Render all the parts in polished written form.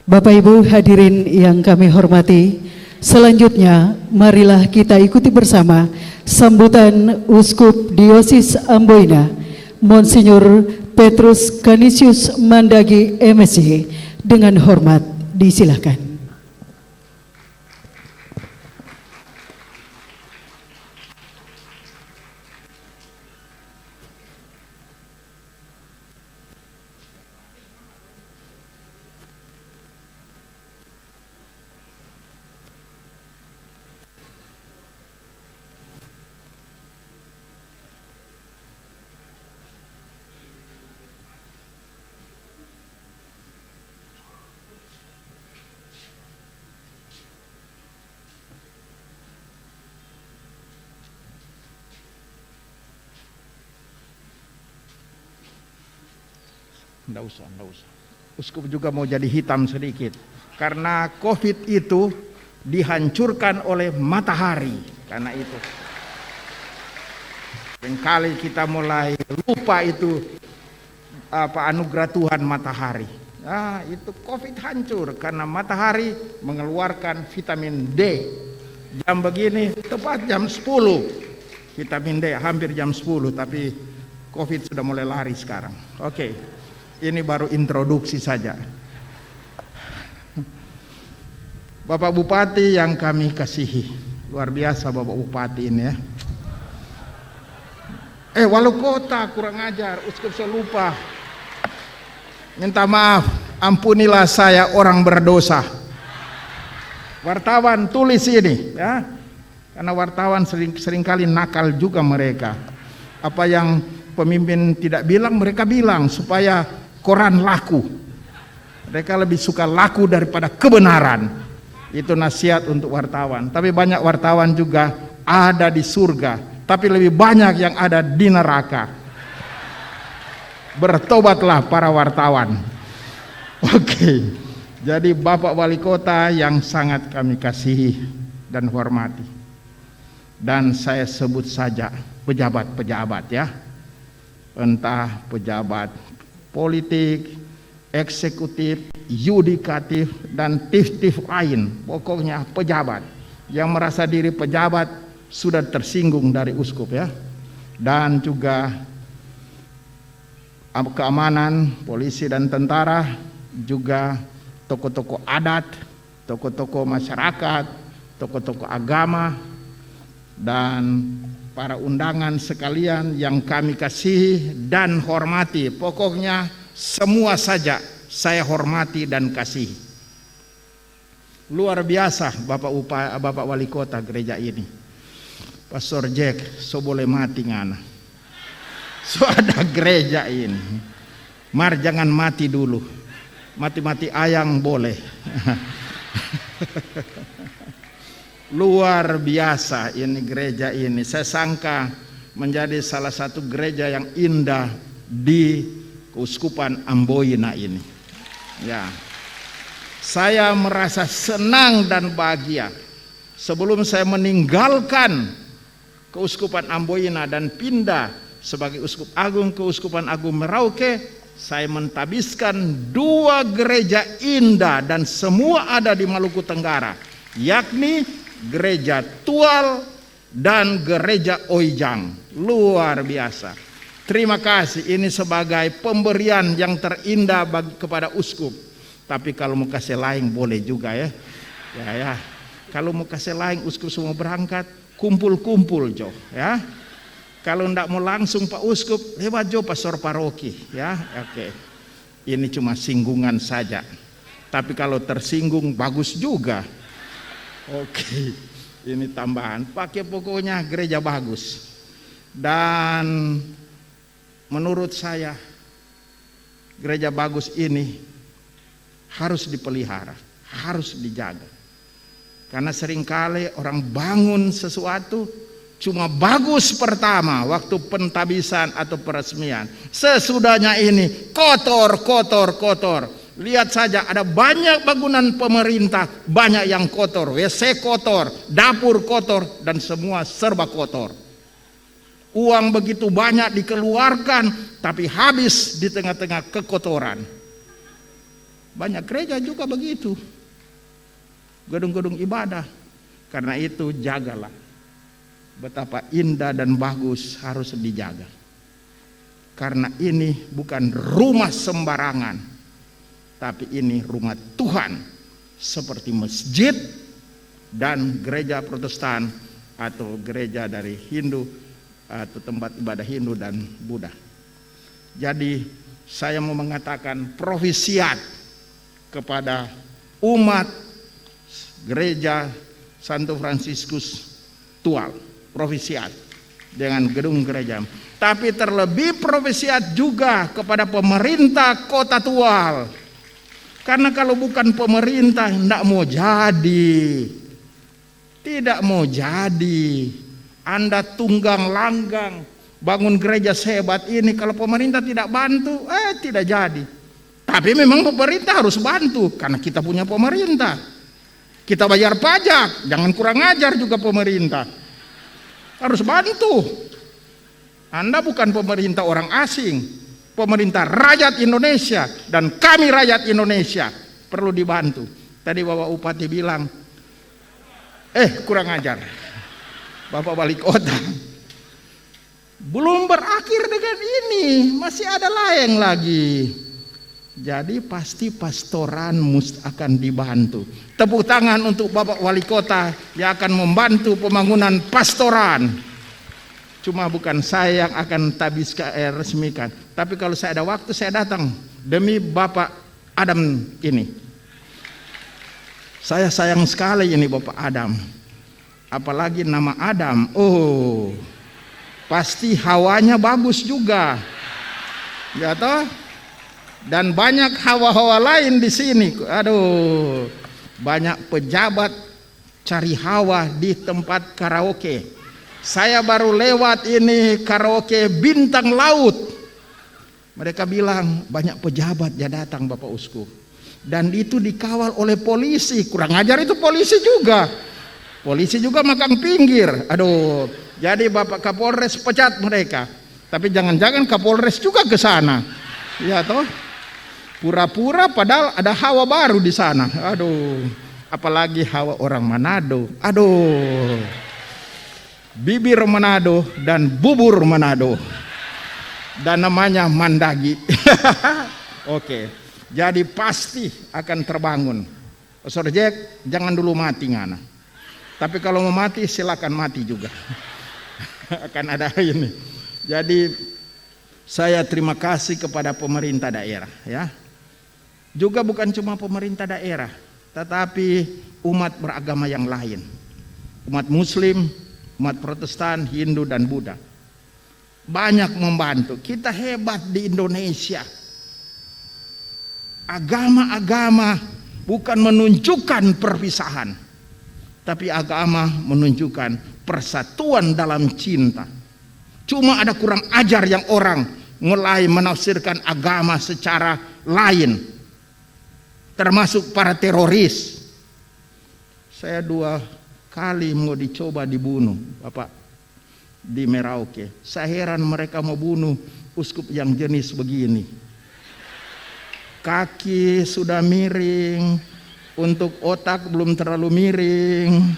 Bapak Ibu hadirin yang kami hormati, selanjutnya marilah kita ikuti bersama sambutan Uskup Diosis Amboina, Monsinyur Petrus Canisius Mandagi MSc. Dengan hormat disilakan. Enggak usah. Uskup juga mau jadi hitam sedikit. Karena COVID itu dihancurkan oleh matahari. Karena itu. Seringkali kita mulai lupa itu anugerah Tuhan matahari. Nah, itu COVID hancur karena matahari mengeluarkan vitamin D. Jam begini tepat jam 10. Vitamin D hampir jam 10, tapi COVID sudah mulai lari sekarang. Oke. Ini baru introduksi saja. Bapak Bupati yang kami kasihi, luar biasa Bapak Bupati ini ya. Wali kota kurang ajar, uskup saya lupa. Minta maaf, ampunilah saya orang berdosa. Wartawan tulis ini ya. Karena wartawan seringkali nakal juga mereka. Apa yang pemimpin tidak bilang mereka bilang supaya koran laku. Mereka lebih suka laku daripada kebenaran. Itu nasihat untuk wartawan. Tapi banyak wartawan juga ada di surga, tapi lebih banyak yang ada di neraka. Bertobatlah para wartawan. Oke. Jadi Bapak Wali Kota yang sangat kami kasihi dan hormati. Dan saya sebut saja pejabat-pejabat ya. Entah pejabat politik, eksekutif, yudikatif, dan tif-tif lain. Pokoknya pejabat yang merasa diri pejabat sudah tersinggung dari uskup ya. Dan juga keamanan, polisi dan tentara, juga tokoh-tokoh adat, tokoh-tokoh masyarakat, tokoh-tokoh agama, dan para undangan sekalian yang kami kasihi dan hormati. Pokoknya semua saja saya hormati dan kasihi. Luar biasa Bapak Wali Kota gereja ini. Pastor Jack, so boleh mati ngana. So ada gereja ini. Mar jangan mati dulu. Mati-mati ayang boleh. Luar biasa ini gereja ini. Saya sangka menjadi salah satu gereja yang indah di Keuskupan Amboina ini. Ya. Saya merasa senang dan bahagia. Sebelum saya meninggalkan Keuskupan Amboina dan pindah sebagai Uskup Agung ke Uskupan Agung Merauke, saya mentabiskan 2 gereja indah dan semua ada di Maluku Tenggara, yakni Gereja Tual dan Gereja Oijang. Luar biasa. Terima kasih, ini sebagai pemberian yang terindah kepada uskup. Tapi kalau mau kasih lain boleh juga ya. Ya. Kalau mau kasih lain uskup semua berangkat, kumpul-kumpul Jo ya. Kalau ndak mau langsung Pak Uskup, lewat Jo pastor paroki ya. Oke. Ini cuma singgungan saja. Tapi kalau tersinggung bagus juga. Oke, ini tambahan. Pakai pokoknya gereja bagus. Dan menurut saya gereja bagus ini harus dipelihara, harus dijaga. Karena seringkali orang bangun sesuatu cuma bagus pertama waktu pentabisan atau peresmian. Sesudahnya ini kotor. Lihat saja ada banyak bangunan pemerintah, banyak yang kotor, WC kotor, dapur kotor, dan semua serba kotor. Uang begitu banyak dikeluarkan, tapi habis di tengah-tengah kekotoran. Banyak gereja juga begitu, gedung-gedung ibadah. Karena itu jagalah, betapa indah dan bagus harus dijaga. Karena ini bukan rumah sembarangan, tapi ini rumah Tuhan, seperti masjid dan gereja Protestan atau gereja dari Hindu atau tempat ibadah Hindu dan Buddha. Jadi saya mau mengatakan profesiat kepada umat gereja Santo Fransiskus Tual, profesiat dengan gedung gereja. Tapi terlebih profesiat juga kepada pemerintah Kota Tual. Karena kalau bukan pemerintah tidak mau jadi. Tidak mau jadi. Anda tunggang langgang bangun gereja sehebat ini, kalau pemerintah tidak bantu, tidak jadi. Tapi memang pemerintah harus bantu karena kita punya pemerintah. Kita bayar pajak, jangan kurang ajar juga pemerintah. Harus bantu. Anda bukan pemerintah orang asing, pemerintah rakyat Indonesia, dan kami rakyat Indonesia perlu dibantu. Tadi Bapak Bupati bilang, kurang ajar. Bapak Wali Kota. Belum berakhir dengan ini, masih ada lain lagi. Jadi pasti pastoran akan dibantu. Tepuk tangan untuk Bapak Wali Kota yang akan membantu pembangunan pastoran. Cuma bukan saya yang akan resmikan. Tapi kalau saya ada waktu saya datang demi Bapak Adam ini. Saya sayang sekali ini Bapak Adam. Apalagi nama Adam. Pasti hawanya bagus juga. Ya toh? Dan banyak hawa-hawa lain di sini. Aduh. Banyak pejabat cari hawa di tempat karaoke. Saya baru lewat ini karaoke Bintang Laut. Mereka bilang banyak pejabat ya datang Bapak Uskup. Dan itu dikawal oleh polisi. Kurang ajar itu polisi juga. Polisi juga makan pinggir. Aduh. Jadi Bapak Kapolres pecat mereka. Tapi jangan-jangan Kapolres juga ke sana. Ya toh? Pura-pura padahal ada hawa baru di sana. Aduh. Apalagi hawa orang Manado. Aduh. Bibir Manado dan bubur Manado. Dan namanya Mandagi. Oke. Jadi pasti akan terbangun. Pastor Jack, jangan dulu mati ngana. Tapi kalau mau mati silakan mati juga. Akan ada ini. Jadi saya terima kasih kepada pemerintah daerah ya. Juga bukan cuma pemerintah daerah, tetapi umat beragama yang lain. Umat Muslim, umat Protestan, Hindu dan Buddha. Banyak membantu. Kita hebat di Indonesia. Agama-agama bukan menunjukkan perpisahan, tapi agama menunjukkan persatuan dalam cinta. Cuma ada kurang ajar yang orang mulai menafsirkan agama secara lain, termasuk para teroris. Saya 2 kali mau dicoba dibunuh Bapak di Merauke. Saya heran mereka mau bunuh uskup yang jenis begini. Kaki sudah miring, untuk otak belum terlalu miring,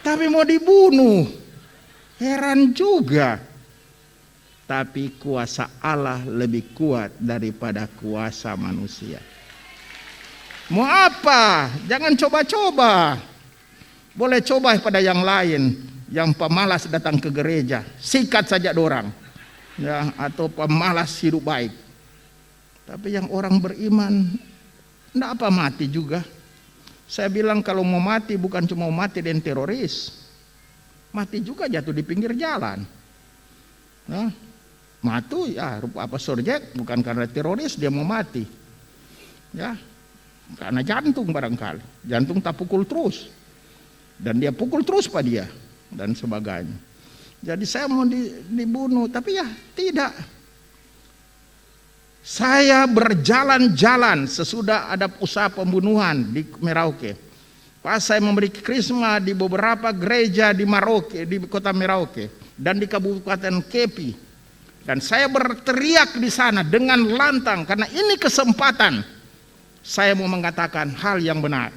tapi mau dibunuh. Heran juga. Tapi kuasa Allah lebih kuat daripada kuasa manusia. Mau apa? Jangan coba-coba. Boleh coba pada yang lain, yang pemalas datang ke gereja, sikat saja dorang. Ya, atau pemalas hidup baik. Tapi yang orang beriman enggak apa mati juga. Saya bilang kalau mau mati bukan cuma mati dengan teroris. Mati juga jatuh di pinggir jalan. Nah, mati ya rupa Pastor Jack bukan karena teroris dia mau mati. Ya. Karena jantung barangkali. Jantung tak pukul terus. Dan dia pukul terus pada dia dan sebagainya. Jadi saya mau dibunuh, tapi ya tidak. Saya berjalan-jalan sesudah ada usaha pembunuhan di Merauke. Pas saya memberi krisma di beberapa gereja di Merauke, di kota Merauke dan di Kabupaten Kepi. Dan saya berteriak di sana dengan lantang karena ini kesempatan saya mau mengatakan hal yang benar.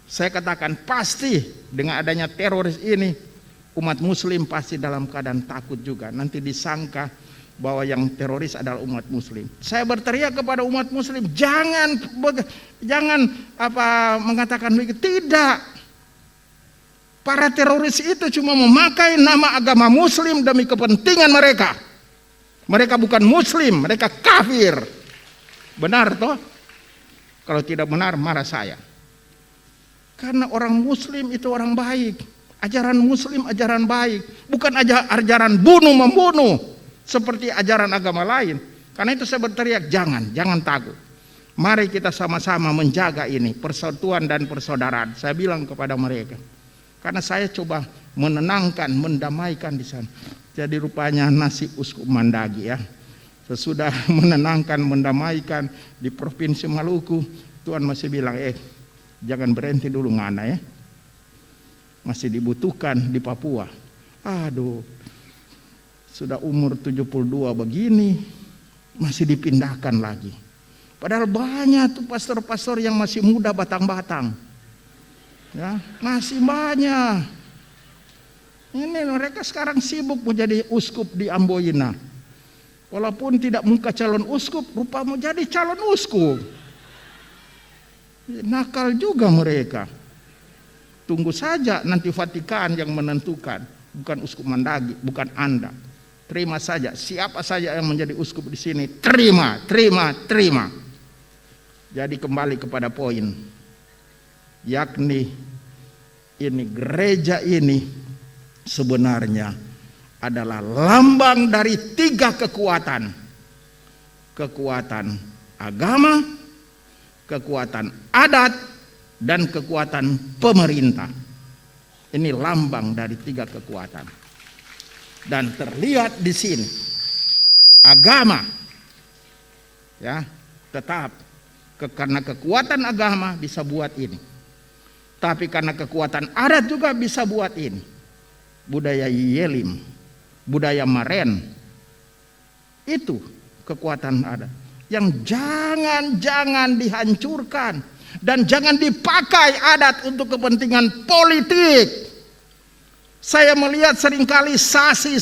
Saya katakan pasti dengan adanya teroris ini, umat muslim pasti dalam keadaan takut juga. Nanti disangka bahwa yang teroris adalah umat muslim. Saya berteriak kepada umat muslim, jangan mengatakan begitu. Tidak. Para teroris itu cuma memakai nama agama muslim demi kepentingan mereka. Mereka bukan muslim, mereka kafir. Benar toh? Kalau tidak benar, marah saya. Karena orang muslim itu orang baik. Ajaran muslim ajaran baik, bukan ajaran bunuh-membunuh seperti ajaran agama lain. Karena itu saya berteriak, jangan takut. Mari kita sama-sama menjaga ini, persatuan dan persaudaraan. Saya bilang kepada mereka. Karena saya coba menenangkan, mendamaikan di sana. Jadi rupanya nasib Uskup Mandagi ya. Sesudah menenangkan, mendamaikan di Provinsi Maluku, Tuhan masih bilang, jangan berhenti dulu ngana ya. Masih dibutuhkan di Papua. Aduh, sudah umur 72 begini, masih dipindahkan lagi. Padahal banyak tuh pastor-pastor yang masih muda batang-batang. Ya, masih banyak. Ini mereka sekarang sibuk menjadi uskup di Amboina. Walaupun tidak muka calon uskup, rupa mau jadi calon uskup. Nakal juga mereka. Tunggu saja nanti Vatikan yang menentukan, bukan Uskup Mandagi, bukan Anda. Terima saja, siapa saja yang menjadi uskup di sini, terima. Jadi kembali kepada poin, yakni ini gereja ini sebenarnya adalah lambang dari 3 kekuatan. Kekuatan agama, kekuatan adat, dan kekuatan pemerintah. Ini lambang dari 3 kekuatan. Dan terlihat di sini agama ya, tetap karena kekuatan agama bisa buat ini. Tapi karena kekuatan adat juga bisa buat ini. Budaya Yelim, budaya Maren, itu kekuatan adat yang jangan dihancurkan. Dan jangan dipakai adat untuk kepentingan politik. Saya melihat seringkali sasi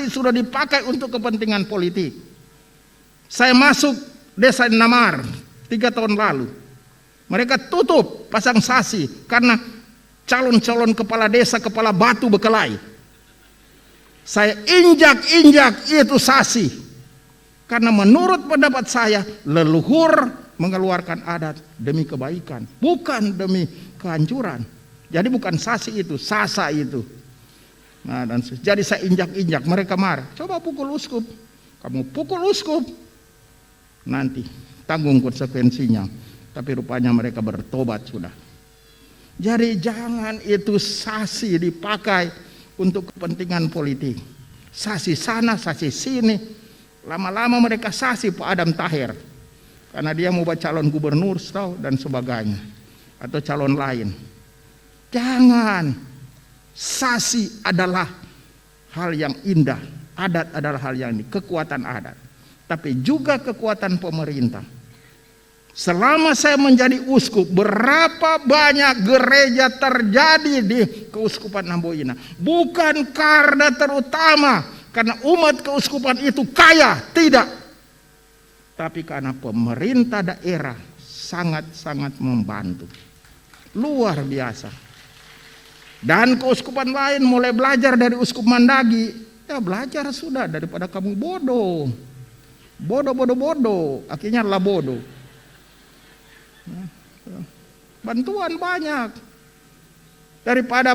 sudah dipakai untuk kepentingan politik. Saya masuk desa Namar 3 tahun lalu. Mereka tutup pasang sasi karena calon-calon kepala desa, kepala batu Bekelai. Saya injak itu sasi. Karena menurut pendapat saya, leluhur mengeluarkan adat demi kebaikan, bukan demi kehancuran. Jadi bukan sasi itu, sasa itu. Nah, dan jadi saya injak, mereka marah. Coba pukul uskup, kamu pukul uskup, nanti tanggung konsekuensinya. Tapi rupanya mereka bertobat sudah. Jadi jangan itu sasi dipakai untuk kepentingan politik. Sasi sana, sasi sini. Lama-lama mereka sasi Pak Adam Tahir. Karena dia mau buat calon gubernur dan sebagainya. Atau calon lain. Jangan. Sasi adalah hal yang indah. Adat adalah hal yang ini. Kekuatan adat. Tapi juga kekuatan pemerintah. Selama saya menjadi uskup, berapa banyak gereja terjadi di keuskupan Amboina. Bukan karena terutama, karena umat keuskupan itu kaya. Tidak. Tapi karena pemerintah daerah sangat-sangat membantu. Luar biasa. Dan keuskupan lain mulai belajar dari Uskup Mandagi. Ya belajar sudah daripada kamu bodoh. Bodoh. Akhirnya lah bodoh. Bantuan banyak. Daripada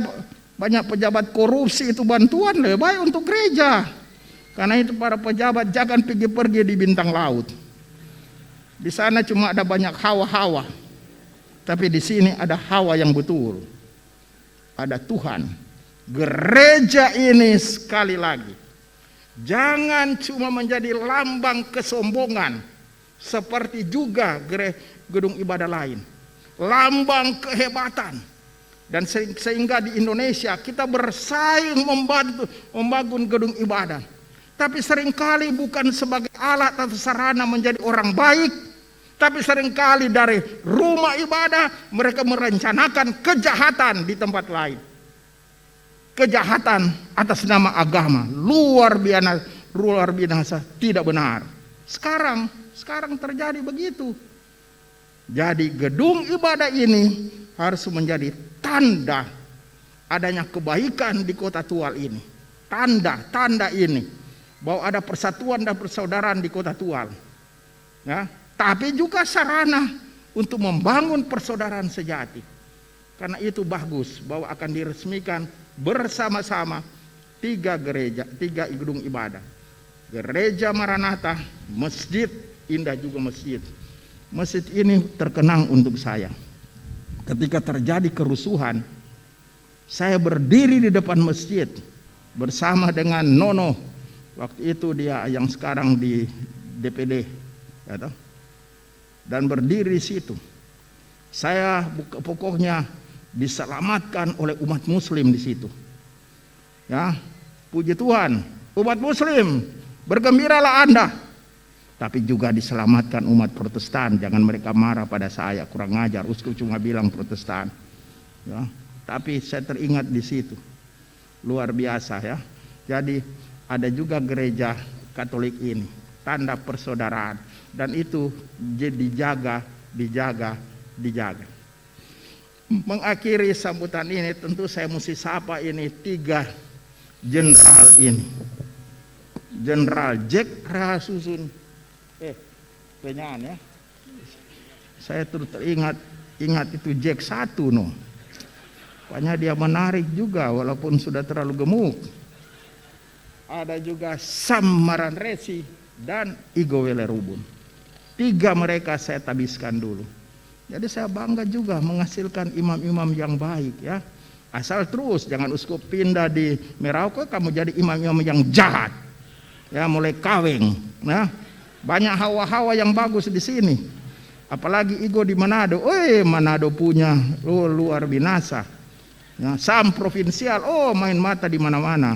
banyak pejabat korupsi itu bantuan lebih baik untuk gereja. Karena itu para pejabat jangan pergi di bintang laut. Di sana cuma ada banyak hawa-hawa. Tapi di sini ada hawa yang betul. Ada Tuhan. Gereja ini sekali lagi. Jangan cuma menjadi lambang kesombongan. Seperti juga gedung ibadah lain. Lambang kehebatan. Dan sehingga di Indonesia kita bersaing membangun gedung ibadah. Tapi seringkali bukan sebagai alat atau sarana menjadi orang baik. Tapi seringkali dari rumah ibadah mereka merencanakan kejahatan di tempat lain. Kejahatan atas nama agama luar biasa tidak benar. Sekarang terjadi begitu. Jadi gedung ibadah ini harus menjadi tanda adanya kebaikan di kota Tual ini. Tanda ini bahwa ada persatuan dan persaudaraan di kota Tual. Ya, tapi juga sarana untuk membangun persaudaraan sejati. Karena itu bagus bahwa akan diresmikan bersama-sama 3 gedung ibadah. Gereja Maranatha, masjid, indah juga masjid. Masjid ini terkenang untuk saya. Ketika terjadi kerusuhan, saya berdiri di depan masjid bersama dengan Nono. Waktu itu dia yang sekarang di DPD, ya, dan berdiri di situ. Saya pokoknya diselamatkan oleh umat Muslim di situ. Ya, puji Tuhan, umat Muslim, bergembiralah Anda. Tapi juga diselamatkan umat Protestan. Jangan mereka marah pada saya, kurang ajar. Uskup cuma bilang Protestan. Ya, tapi saya teringat di situ. Luar biasa ya. Jadi ada juga gereja Katolik ini, tanda persaudaraan, dan itu dijaga. Mengakhiri sambutan ini tentu saya mesti sapa ini 3 jenderal ini. Jenderal Jack Rahasusun. Penyaan ya. Saya terus teringat itu Jack 1 no. Pokoknya dia menarik juga walaupun sudah terlalu gemuk. Ada juga Sam Maranresi dan Igo Welerubun. 3 mereka saya tabiskan dulu. Jadi saya bangga juga menghasilkan imam-imam yang baik ya. Asal terus jangan uskup pindah di Merauke kamu jadi imam-imam yang jahat. Ya, mulai kaweng. Nah, banyak hawa-hawa yang bagus di sini. Apalagi Igo di Manado. Manado punya luar binasa. Ya, Sam provinsial. Main mata di mana-mana.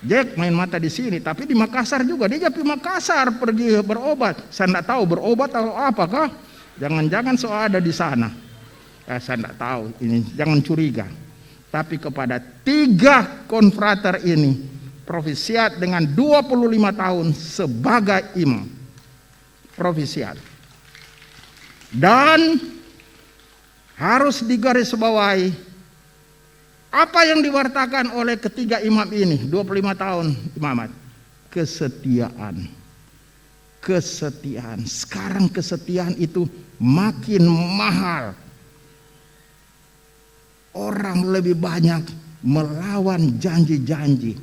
Jack main mata di sini, tapi di Makassar juga. Dia di Makassar pergi berobat. Saya tidak tahu berobat atau apakah. Jangan-jangan soal ada di sana. Saya tidak tahu. Ini jangan curiga. Tapi kepada 3 konfrater ini, provisiat dengan 25 tahun sebagai imam. Provisiat. Dan harus digarisbawahi apa yang diwartakan oleh ketiga imam ini, 25 tahun imamat. Kesetiaan. Kesetiaan. Sekarang kesetiaan itu makin mahal. Orang lebih banyak melawan janji-janji.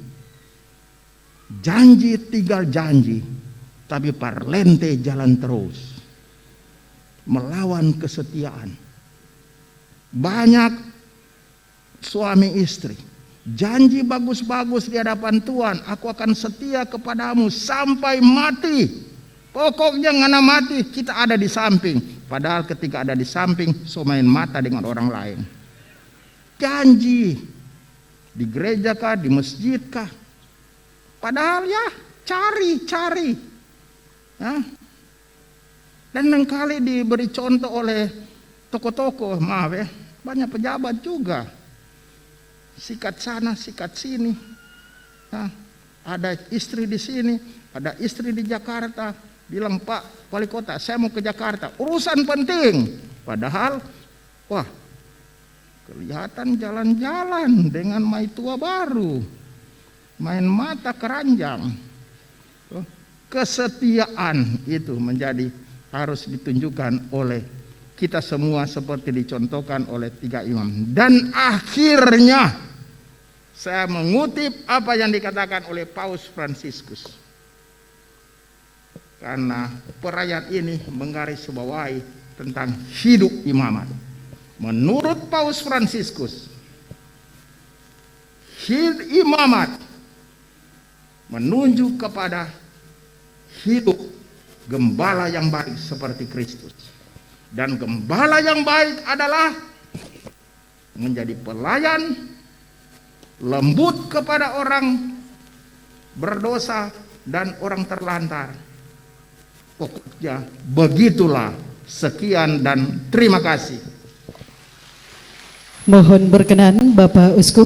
Janji tinggal janji, tapi parlente jalan terus. Melawan kesetiaan. Banyak suami istri janji bagus-bagus di hadapan Tuhan, aku akan setia kepadamu sampai mati. Pokoknya ngana mati kita ada di samping. Padahal ketika ada di samping so main mata dengan orang lain. Janji di gereja kah, di masjid kah. Padahal ya cari. Ya. Dan kali diberi contoh oleh tokoh-tokoh, maaf ya, banyak pejabat juga. Sikat sana, sikat sini. Nah, ada istri di sini, ada istri di Jakarta. Bilang, Pak Wali Kota, saya mau ke Jakarta. Urusan penting. Padahal, wah, kelihatan jalan-jalan dengan maitua baru. Main mata keranjang. Kesetiaan itu menjadi harus ditunjukkan oleh kita semua seperti dicontohkan oleh 3 imam. Dan akhirnya saya mengutip apa yang dikatakan oleh Paus Fransiskus. Karena perayaan ini menggarisbawahi tentang hidup imamat. Menurut Paus Fransiskus, hidup imamat menunjuk kepada hidup gembala yang baik seperti Kristus. Dan gembala yang baik adalah menjadi pelayan, lembut kepada orang berdosa dan orang terlantar, pokoknya begitulah. Sekian dan terima kasih. Mohon berkenan Bapak Uskup